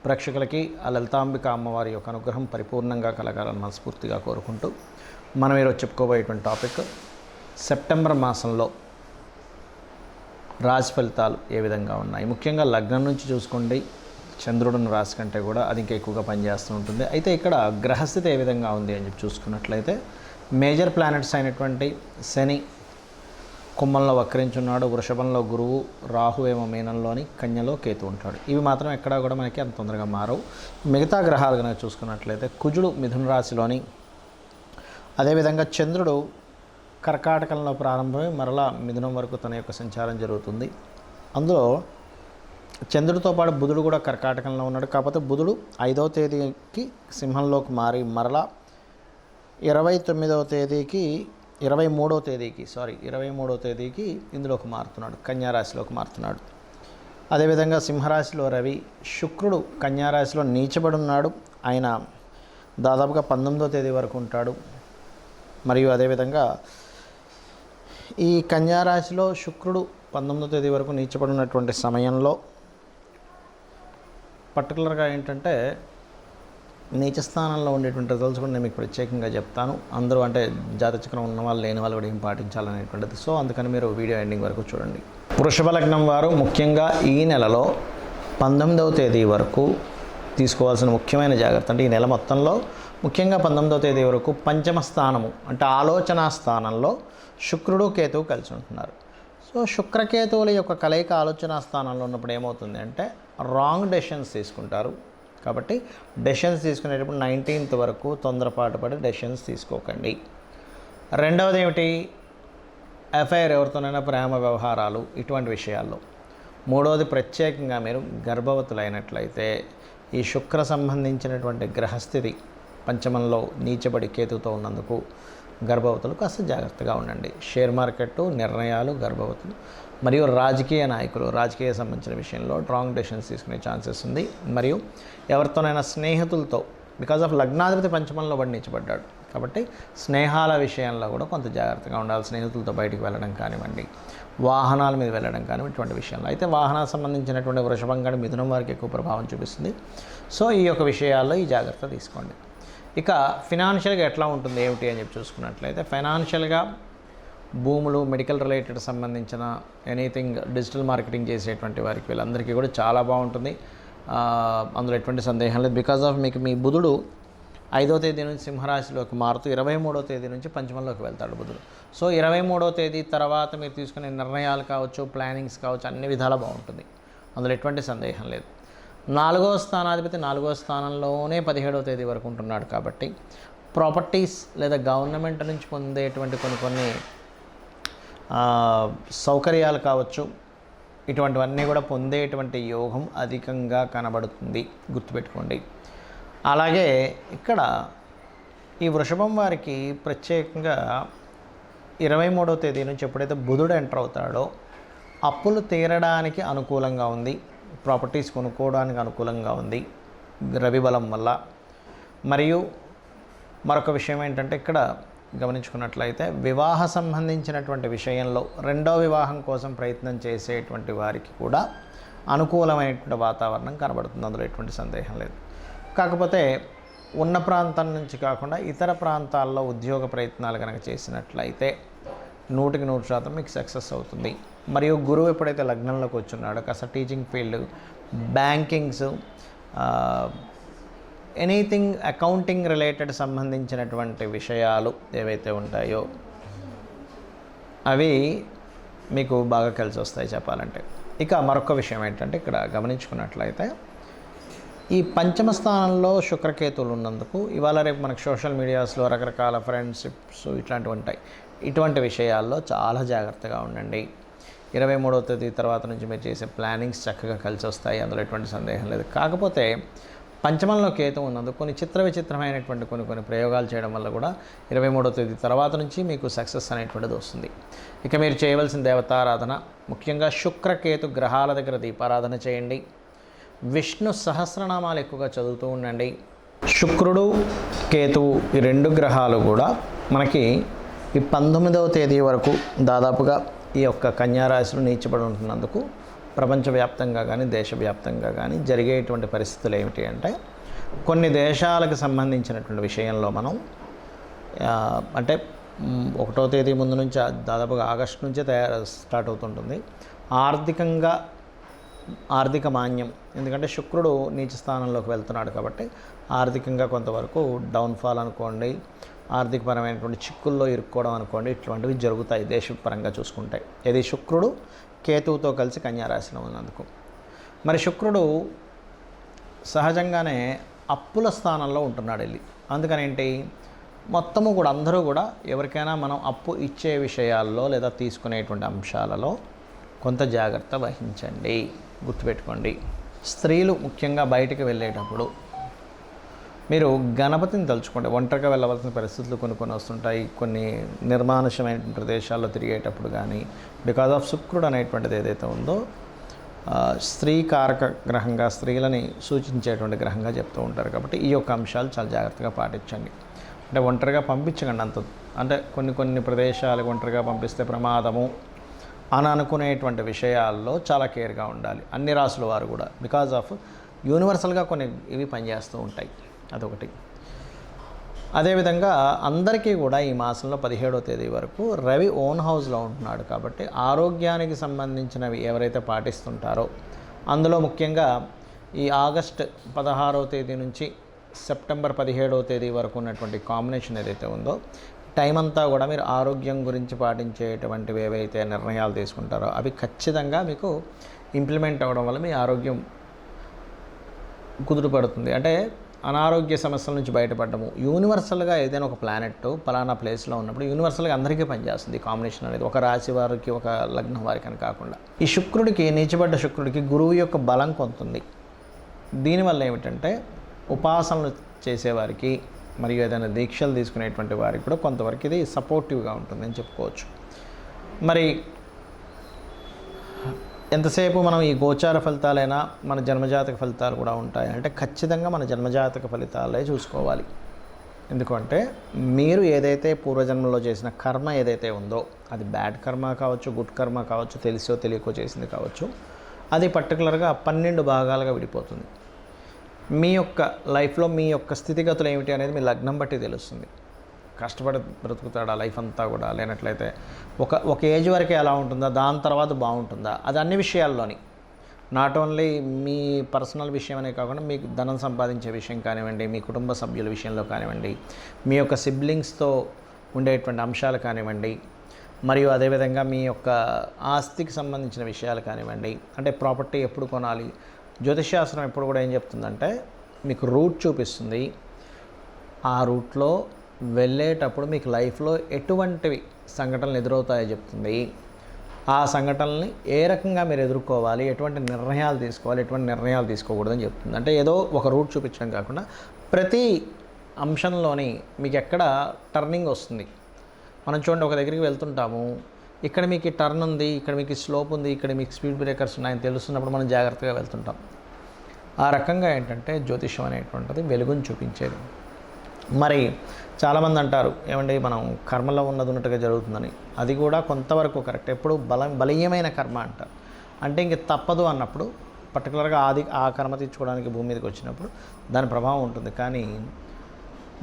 ప్రేక్షకులకి ఆ లలితాంబిక అమ్మవారి యొక్క అనుగ్రహం పరిపూర్ణంగా కలగాలని మనస్ఫూర్తిగా కోరుకుంటూ మనం ఈరోజు చెప్పుకోబోయేటువంటి టాపిక్ సెప్టెంబర్ మాసంలో రాశి ఫలితాలు ఏ విధంగా ఉన్నాయి. ముఖ్యంగా లగ్నం నుంచి చూసుకోండి, చంద్రుడిని రాశి కంటే కూడా అది ఇంకా ఎక్కువగా పనిచేస్తూ ఉంటుంది. అయితే ఇక్కడ గ్రహస్థితి ఏ విధంగా ఉంది అని చెప్పి చూసుకున్నట్లయితే మేజర్ ప్లానెట్స్ అయినటువంటి శని కుంభంలో వక్రించున్నాడు, వృషభంలో గురువు, రాహు ఏమో మీనంలోని, కన్యలో కేతు ఉంటాడు. ఇవి మాత్రం ఎక్కడా కూడా మనకి అంత తొందరగా మారవు. మిగతా గ్రహాలు కనుక చూసుకున్నట్లయితే కుజుడు మిథున రాశిలోని, అదేవిధంగా చంద్రుడు కర్కాటకంలో ప్రారంభమై మరలా మిథునం వరకు తన యొక్క సంచారం జరుగుతుంది. అందులో చంద్రుడితో పాటు బుధుడు కూడా కర్కాటకంలో ఉన్నాడు. కాకపోతే బుధుడు 5వ తేదీకి సింహంలోకి మారి మరలా 23వ తేదీకి ఇందులోకి మారుతున్నాడు, కన్యారాశిలోకి మారుతున్నాడు. అదేవిధంగా సింహరాశిలో రవి, శుక్రుడు కన్యారాశిలో నీచబడి ఉన్నాడు. ఆయన దాదాపుగా 19వ తేదీ వరకు ఉంటాడు. మరియు అదేవిధంగా ఈ కన్యారాశిలో శుక్రుడు 19వ తేదీ వరకు నీచబడి ఉన్నటువంటి సమయంలో పర్టికులర్గా ఏంటంటే నీచ స్థానంలో ఉండేటువంటి రిజల్ట్స్ కూడా నేను మీకు ప్రత్యేకంగా చెప్తాను. అందరూ అంటే జాతచక్రం ఉన్న వాళ్ళు లేని వాళ్ళు కూడా ఏం పాటించాలనేటువంటిది. సో అందుకని మీరు వీడియో ఎండింగ్ వరకు చూడండి. వృషభ లగ్నం వారు ముఖ్యంగా ఈ నెలలో 19వ తేదీ వరకు తీసుకోవాల్సిన ముఖ్యమైన జాగ్రత్త అంటే ఈ నెల మొత్తంలో ముఖ్యంగా 19వ తేదీ వరకు పంచమ స్థానము అంటే ఆలోచనా స్థానంలో శుక్రుడు కేతువు కలిసి ఉంటున్నారు. సో శుక్రకేతువుల యొక్క కలయిక ఆలోచనా స్థానంలో ఉన్నప్పుడు ఏమవుతుంది అంటే రాంగ్ డెసిషన్స్ తీసుకుంటారు. కాబట్టి డెసిషన్స్ తీసుకునేటప్పుడు 19th వరకు తొందరపాటు పడి డెసిషన్స్ తీసుకోకండి. రెండవది ఏమిటి, ఎఫ్ఐఆర్ ఎవరితోనైనా ప్రేమ వ్యవహారాలు ఇటువంటి విషయాల్లో. మూడవది ప్రత్యేకంగా మీరు గర్భవతులైనట్లయితే ఈ శుక్ర సంబంధించినటువంటి గ్రహస్థితి పంచమంలో నీచబడి కేతుతో ఉన్నందుకు గర్భవతులు కాస్త జాగ్రత్తగా ఉండండి. షేర్ మార్కెట్టు నిర్ణయాలు, గర్భవతులు మరియు రాజకీయ నాయకులు రాజకీయ సంబంధించిన విషయంలో రాంగ్ డెసిషన్స్ తీసుకునే ఛాన్సెస్ ఉంది. మరియు ఎవరితోనైనా స్నేహితులతో బికాజ్ ఆఫ్ లగ్నాధిపతి పంచమంలో పడి నీచబడ్డాడు కాబట్టి స్నేహాల విషయంలో కూడా కొంత జాగ్రత్తగా ఉండాలి. స్నేహితులతో బయటికి వెళ్ళడం కానివ్వండి, వాహనాల మీద వెళ్ళడం కానివ్వండి, ఇటువంటి విషయంలో. అయితే వాహనాలకు సంబంధించినటువంటి వృషభం కానీ మిథునం వారికి ఎక్కువ ప్రభావం చూపిస్తుంది. సో ఈ యొక్క విషయాల్లో ఈ జాగ్రత్త తీసుకోండి. ఇక ఫినాన్షియల్గా ఎట్లా ఉంటుంది ఏమిటి అని చెప్పి చూసుకున్నట్లయితే ఫైనాన్షియల్గా భూములు, మెడికల్ రిలేటెడ్ సంబంధించిన ఎనీథింగ్ డిజిటల్ మార్కెటింగ్ చేసేటువంటి వారికి వీళ్ళందరికీ కూడా చాలా బాగుంటుంది. అందులో ఎటువంటి సందేహం లేదు. బికాజ్ ఆఫ్ మీకు మీ బుధుడు 5వ తేదీ నుంచి సింహరాశిలోకి మారుతూ 23వ తేదీ నుంచి పంచమంలోకి వెళ్తాడు బుధుడు. సో 23వ తేదీ తర్వాత మీరు తీసుకునే నిర్ణయాలు కావచ్చు, ప్లానింగ్స్ కావచ్చు, అన్ని విధాలా బాగుంటుంది. అందులో ఎటువంటి సందేహం లేదు. 4వ స్థానాధిపతి 4వ స్థానంలోనే 17వ తేదీ వరకు ఉంటున్నాడు కాబట్టి ప్రాపర్టీస్ లేదా గవర్నమెంట్ నుంచి పొందేటువంటి కొన్ని సౌకర్యాలు కావచ్చు, ఇటువంటివన్నీ కూడా పొందేటువంటి యోగం అధికంగా కనబడుతుంది, గుర్తుపెట్టుకోండి. అలాగే ఇక్కడ ఈ వృషభం వారికి ప్రత్యేకంగా 23వ తేదీ నుంచి ఎప్పుడైతే బుధుడు ఎంటర్ అవుతాడో అప్పులు తీరడానికి అనుకూలంగా ఉంది, ప్రాపర్టీస్ కొనుక్కోవడానికి అనుకూలంగా ఉంది రవి బలం వల్ల. మరియు మరొక విషయం ఏంటంటే ఇక్కడ గమనించుకున్నట్లయితే వివాహ సంబంధించినటువంటి విషయంలో రెండో వివాహం కోసం ప్రయత్నం చేసేటువంటి వారికి కూడా అనుకూలమైనటువంటి వాతావరణం కనబడుతుంది. అందులో ఎటువంటి సందేహం లేదు. కాకపోతే ఉన్న ప్రాంతం నుంచి కాకుండా ఇతర ప్రాంతాల్లో ఉద్యోగ ప్రయత్నాలు కనుక చేసినట్లయితే 100% మీకు సక్సెస్ అవుతుంది. మరియు గురువు ఎప్పుడైతే లగ్నంలోకి వచ్చున్నాడో కాస్త teaching field, bankings, anything accounting related సంబంధించినటువంటి విషయాలు ఏవైతే ఉంటాయో అవి మీకు బాగా కలిసి వస్తాయి చెప్పాలంటే. ఇక మరొక విషయం ఏంటంటే ఇక్కడ గమనించుకున్నట్లయితే ఈ పంచమ స్థానంలో శుక్రకేతువులు ఉన్నందుకు ఇవాళ రేపు మనకు సోషల్ మీడియాస్లో రకరకాల ఫ్రెండ్షిప్స్ ఇట్లాంటివి ఉంటాయి. ఇటువంటి విషయాల్లో చాలా జాగ్రత్తగా ఉండండి. 23వ తేదీ తర్వాత నుంచి మీరు చేసే ప్లానింగ్స్ చక్కగా కలిసి వస్తాయి, అందులో ఎటువంటి సందేహం లేదు. కాకపోతే పంచమంలో కేతు ఉన్నందుకు కొన్ని విచిత్రమైనటువంటి కొన్ని ప్రయోగాలు చేయడం వల్ల కూడా 23వ తేదీ తర్వాత నుంచి మీకు సక్సెస్ అనేటువంటిది వస్తుంది. ఇక మీరు చేయవలసిన దేవతారాధన ముఖ్యంగా శుక్రకేతు గ్రహాల దగ్గర దీపారాధన చేయండి. విష్ణు సహస్రనామాలు ఎక్కువగా చదువుతూ ఉండండి. శుక్రుడు, కేతువు ఈ 2 గ్రహాలు కూడా మనకి ఈ 19వ తేదీ వరకు దాదాపుగా ఈ యొక్క కన్యారాశిలో నీచబడి ఉంటున్నందుకు ప్రపంచవ్యాప్తంగా కానీ దేశవ్యాప్తంగా కానీ జరిగేటువంటి పరిస్థితులు ఏమిటి అంటే, కొన్ని దేశాలకు సంబంధించినటువంటి విషయంలో మనం అంటే 1వ తేదీ ముందు నుంచి దాదాపుగా ఆగస్టు నుంచే స్టార్ట్ అవుతుంటుంది. ఆర్థిక మాన్యం, ఎందుకంటే శుక్రుడు నీచ స్థానంలోకి వెళ్తున్నాడు కాబట్టి ఆర్థికంగా కొంతవరకు డౌన్ఫాల్ అనుకోండి, ఆర్థికపరమైనటువంటి చిక్కుల్లో ఇరుక్కోవడం అనుకోండి, ఇట్లాంటివి జరుగుతాయి దేశపరంగా చూసుకుంటే. ఇది శుక్రుడు కేతువుతో కలిసి కన్యా రాశిలో ఉన్నందుకు. మరి శుక్రుడు సహజంగానే అప్పుల స్థానంలో ఉంటున్నాడు వెళ్ళి. అందుకని ఏంటి, మొత్తము కూడా అందరూ కూడా ఎవరికైనా మనం అప్పు ఇచ్చే విషయాల్లో లేదా తీసుకునేటువంటి అంశాలలో కొంత జాగ్రత్త వహించండి, గుర్తుపెట్టుకోండి. స్త్రీలు ముఖ్యంగా బయటికి వెళ్ళేటప్పుడు మీరు గణపతిని తలుచుకోండి. ఒంటరిగా వెళ్ళవలసిన పరిస్థితులు కొన్ని వస్తుంటాయి. కొన్ని నిర్మానుషమైన ప్రదేశాల్లో తిరిగేటప్పుడు కానీ, బికాజ్ ఆఫ్ శుక్రుడు అనేటువంటిది ఏదైతే ఉందో స్త్రీ కారక గ్రహంగా, స్త్రీలని సూచించేటువంటి గ్రహంగా చెప్తూ ఉంటారు. కాబట్టి ఈ యొక్క అంశాలు చాలా జాగ్రత్తగా పాటించండి. అంటే ఒంటరిగా పంపించకండి అంత, అంటే కొన్ని ప్రదేశాలకు ఒంటరిగా పంపిస్తే ప్రమాదము అని అనుకునేటువంటి విషయాల్లో చాలా కేర్గా ఉండాలి అన్ని రాసుల వారు కూడా. బికాజ్ ఆఫ్ యూనివర్సల్గా కొన్ని ఇవి పనిచేస్తూ ఉంటాయి, అదొకటి. అదేవిధంగా అందరికీ కూడా ఈ మాసంలో 17వ తేదీ వరకు రవి ఓన్ హౌస్లో ఉంటున్నాడు కాబట్టి ఆరోగ్యానికి సంబంధించినవి ఎవరైతే పాటిస్తుంటారో, అందులో ముఖ్యంగా ఈ ఆగస్ట్ 16వ తేదీ నుంచి సెప్టెంబర్ 17వ తేదీ వరకు ఉన్నటువంటి కాంబినేషన్ ఏదైతే ఉందో, టైం అంతా కూడా మీరు ఆరోగ్యం గురించి పాటించేటువంటివి ఏవైతే నిర్ణయాలు తీసుకుంటారో అవి ఖచ్చితంగా మీకు ఇంప్లిమెంట్ అవ్వడం వల్ల మీ ఆరోగ్యం కుదురుపడుతుంది. అంటే అనారోగ్య సమస్యల నుంచి బయటపడము. యూనివర్సల్గా ఏదైనా ఒక ప్లానెట్ పలానా ప్లేస్లో ఉన్నప్పుడు యూనివర్సల్గా అందరికీ పనిచేస్తుంది ఈ కాంబినేషన్ అనేది, ఒక రాశి వారికి ఒక లగ్నం వారికి అని కాకుండా. ఈ శుక్రుడికి, నీచబడ్డ శుక్రుడికి గురువు యొక్క బలం కొంతుంది. దీనివల్ల ఏమిటంటే ఉపాసనలు చేసేవారికి మరియు ఏదైనా దీక్షలు తీసుకునేటువంటి వారికి కూడా కొంతవరకు ఇది సపోర్టివ్గా ఉంటుందని చెప్పుకోవచ్చు. మరి ఎంతసేపు మనం ఈ గోచార ఫలితాలైనా మన జన్మజాతక ఫలితాలు కూడా ఉంటాయి అంటే ఖచ్చితంగా మన జన్మజాతక ఫలితాలే చూసుకోవాలి. ఎందుకంటే మీరు ఏదైతే పూర్వజన్మలో చేసిన కర్మ ఏదైతే ఉందో, అది బ్యాడ్ కర్మ కావచ్చు, గుడ్ కర్మ కావచ్చు, తెలిసో తెలియకో చేసింది కావచ్చు, అది పర్టికులర్గా 12 భాగాలుగా విడిపోతుంది. మీ యొక్క లైఫ్లో మీ యొక్క స్థితిగతులు ఏమిటి అనేది మీ లగ్నం బట్టి తెలుస్తుంది. కష్టపడి బ్రతుకుతాడా లైఫ్ అంతా కూడా, లేనట్లయితే ఒక ఏజ్ వరకే ఎలా ఉంటుందా, దాని తర్వాత బాగుంటుందా, అది అన్ని విషయాల్లోని, నాట్ ఓన్లీ మీ పర్సనల్ విషయం అనే కాకుండా మీకు ధనం సంపాదించే విషయం కానివ్వండి, మీ కుటుంబ సభ్యుల విషయంలో కానివ్వండి, మీ యొక్క సిబ్లింగ్స్తో ఉండేటువంటి అంశాలు కానివ్వండి, మరియు అదేవిధంగా మీ యొక్క ఆస్తికి సంబంధించిన విషయాలు కానివ్వండి, అంటే ప్రాపర్టీ ఎప్పుడు కొనాలి. జ్యోతిష్శాస్త్రం ఎప్పుడు కూడా ఏం చెప్తుందంటే మీకు రూట్ చూపిస్తుంది. ఆ రూట్లో వెళ్ళేటప్పుడు మీకు లైఫ్లో ఎటువంటివి సంఘటనలు ఎదురవుతాయో చెప్తుంది. ఆ సంఘటనల్ని ఏ రకంగా మీరు ఎదుర్కోవాలి, ఎటువంటి నిర్ణయాలు తీసుకోవాలి, ఎటువంటి నిర్ణయాలు తీసుకోకూడదని చెప్తుంది. అంటే ఏదో ఒక రూట్ చూపించడం కాకుండా ప్రతి అంశంలోని మీకు ఎక్కడ టర్నింగ్ వస్తుంది. మనం చూడండి, ఒక దగ్గరికి వెళ్తుంటాము, ఇక్కడ మీకు టర్న్ ఉంది, ఇక్కడ మీకు స్లోప్ ఉంది, ఇక్కడ మీకు స్పీడ్ బ్రేకర్స్ ఉన్నాయని తెలుస్తున్నప్పుడు మనం జాగ్రత్తగా వెళ్తుంటాం. ఆ రకంగా ఏంటంటే జ్యోతిష్యం అనేటువంటిది వెలుగుని చూపించేది. మరి చాలామంది అంటారు ఏమండి మనం కర్మలో ఉన్నట్టుగా జరుగుతుందని. అది కూడా కొంతవరకు కరెక్ట్. ఎప్పుడు బలీయమైన కర్మ అంటారు. అంటే ఇంక తప్పదు అన్నప్పుడు పర్టికులర్గా ఆ కర్మ తీర్చుకోవడానికి భూమి మీదకి వచ్చినప్పుడు దాని ప్రభావం ఉంటుంది. కానీ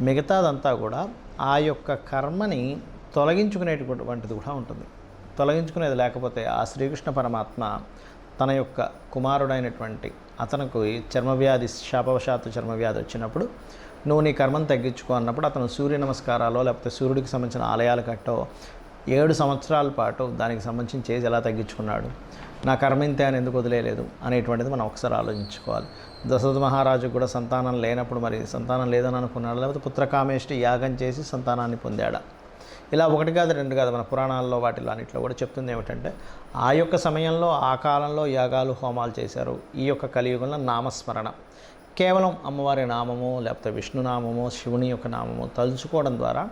మిగతాదంతా కూడా ఆ యొక్క కర్మని తొలగించుకునేటువంటిది కూడా ఉంటుంది. తొలగించుకునేది లేకపోతే ఆ శ్రీకృష్ణ పరమాత్మ తన యొక్క కుమారుడైనటువంటి అతనికి చర్మవ్యాధి, శాపవశాత్తు చర్మవ్యాధి వచ్చినప్పుడు నువ్వు నీ కర్మను తగ్గించుకో అన్నప్పుడు అతను సూర్య నమస్కారాలు లేకపోతే సూర్యుడికి సంబంధించిన ఆలయాలు కట్టో 7 సంవత్సరాల పాటు దానికి సంబంధించిన చేసి ఎలా తగ్గించుకున్నాడు, నా కర్మ ఇంతే అని ఎందుకు వదిలేదు అనేటువంటిది మనం ఒకసారి ఆలోచించుకోవాలి. దశరథ మహారాజుకు కూడా సంతానం లేనప్పుడు మరి సంతానం లేదని అనుకున్నాడు, లేకపోతే పుత్రకామేష్టి యాగం చేసి సంతానాన్ని పొందాడా. ఇలా 1 కాదు 2 కాదు, మన పురాణాల్లో వాటిలో అన్నింటిలో కూడా చెప్తుంది ఏమిటంటే ఆ యొక్క సమయంలో ఆ కాలంలో యాగాలు హోమాలు చేశారు. ఈ యొక్క కలియుగంలో నామస్మరణ, కేవలం అమ్మవారి నామము లేకపోతే విష్ణునామము శివుని యొక్క నామము తలుచుకోవడం ద్వారా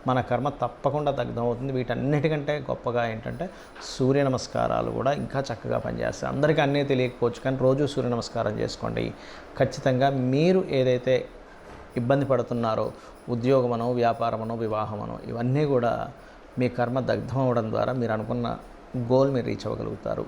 మన కర్మ తప్పకుండా దగ్ధమవుతుంది. వీటన్నిటికంటే గొప్పగా ఏంటంటే సూర్య నమస్కారాలు కూడా ఇంకా చక్కగా పనిచేస్తాయి. అందరికీ అన్నీ తెలియకపోవచ్చు, కానీ రోజు సూర్య నమస్కారం చేసుకోండి. ఖచ్చితంగా మీరు ఏదైతే ఇబ్బంది పడుతున్నారో, ఉద్యోగమనో, వ్యాపారమనో, వివాహమనో, ఇవన్నీ కూడా మీ కర్మ దగ్ధం అవ్వడం ద్వారా మీరు అనుకున్న గోల్ మీరు రీచ్ అవ్వగలుగుతారు.